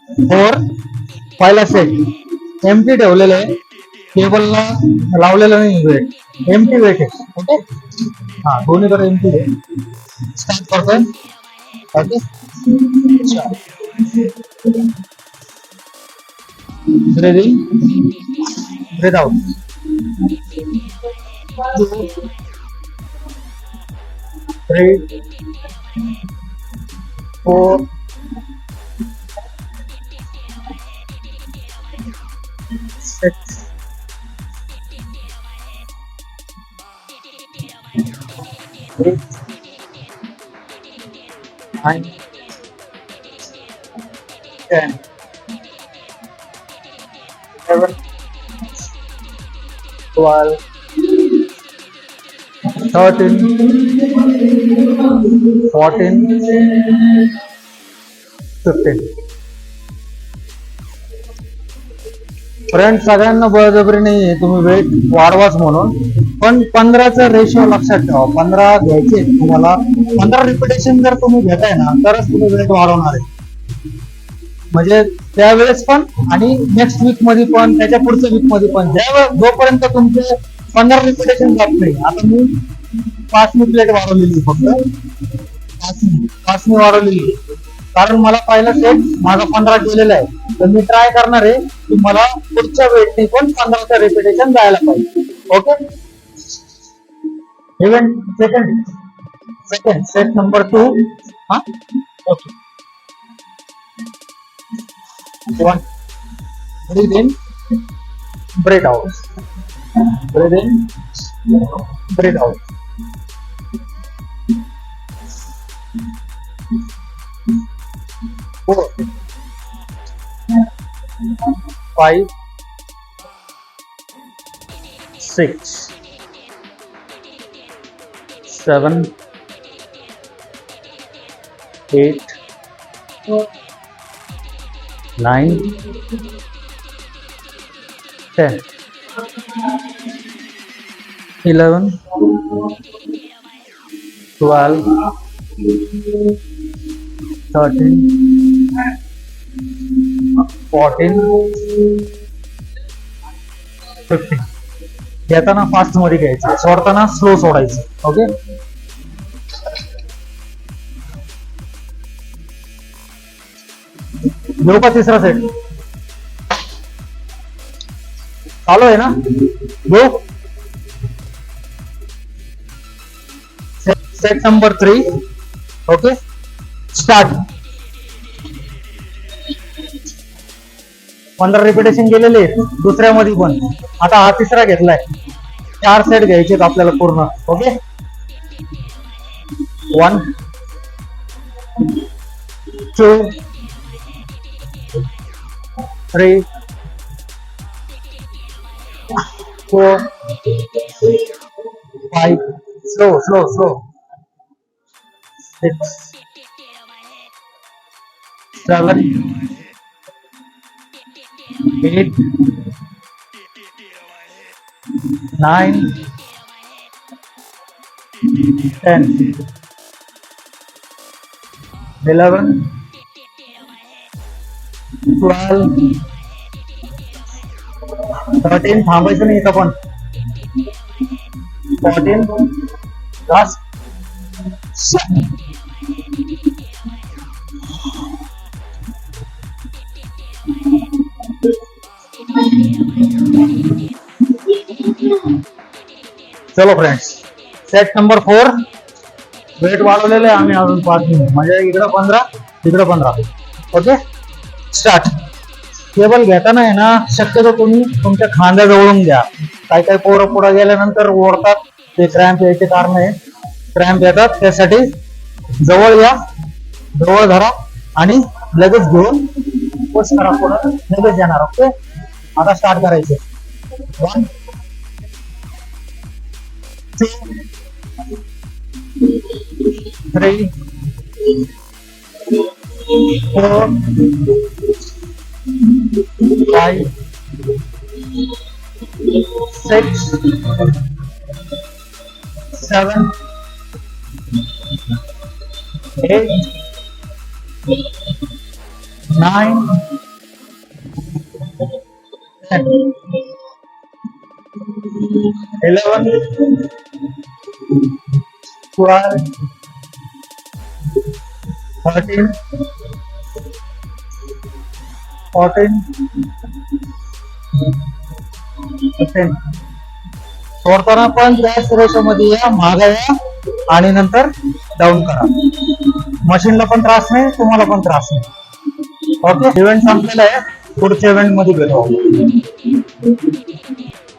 Four पहिला set MT ठेवलेलं आहे, केबलला लावलेलं नाही वेट, एमटी वेट आहे. ओके, हा दोन्हीकडे एमटी आहे. स्टार्ट करतोय. Okay, breath in, breath out. 2, 3, 4, 6, 8, 9, 10, 11, 12, 13, 14, 15. Friend, सगळ्यांना बळजबरी नाहीये तुम्ही वेट वाढवाच म्हणून, पण 15चा रेशो लक्षात ठेवा. 15 घ्यायचे तुम्हाला. 15 रिपिटेशन जर तुम्ही घेताय ना, तरच तुम्ही वेट वाढवणार आहे. म्हणजे त्यावेळेस पण आणि नेक्स्ट वीक मध्ये पण, त्याच्या पुढच्या वीक मध्ये पण, जोपर्यंत तुमचे 15 रिपिटेशन जात नाही. आता मी 5 प्लेट वाढवलेली, फक्त 5 वाढवलेली, कारण मला पहिला सेट माझा 15 केलेला आहे. तर मी ट्राय करणार आहे की मला पुढच्या वेटने पण 15चा रिपिटेशन जायला पाहिजे. Okay, even second set number 2. हा, okay. 1, breathe in, breathe out, breathe in, breathe out. 4, 5, 6, 7, 8, 9, 10, 11, 12, 13, 14, 15. घेताना फास्ट मध्ये घ्यायचं, सोडताना स्लो सोडायचं. ओके, घेऊ का तिसरा सेट? चालू आहे ना? घेऊ set number 3. Okay, start. 15 repetition गेलेले दुसऱ्यामध्ये पण. आता हा तिसरा घेतलाय. 4 सेट घ्यायचे आपल्याला पूर्ण. Okay, 1, 2, 3, 4, 5, slow, 6, 7, 8, 9, 10, 11, 12, 13. थांबायचं नाही इथं पण. 14, लास्ट. चलो फ्रेंड्स, सेट नंबर 4. वेट वाढवलेलं आहे आम्ही अजून 5 मिनिट. म्हणजे इकडं 15, तिकडं 15. Okay, start. केबल घेताना आहे ना, शक्यतो तुम्ही तुमच्या खांद्याजवळून घ्या. काही काही पोरं पुढे गेल्यानंतर ओढतात, ते क्रॅम्प यायचे कारण आहे. क्रॅम्प येतात, त्यासाठी जवळ या, जवळ धरा आणि लगेच घेऊन पुश करा. पुढे लगेच येणार. ओके, आता स्टार्ट करायचे. 1, 2, 3, 4, 5, 6, 7, 8, 9, 10, 11, 12, 13, 14, 15. सोडताना पण त्याच रेशोमध्ये या, मागे या आणि नंतर डाऊन करा. मशीनला पण त्रास नाही, तुम्हाला पण त्रास नाही. ओके, इव्हेंट संपलेला आहे. पुढच्या इव्हेंट मध्ये भेटू.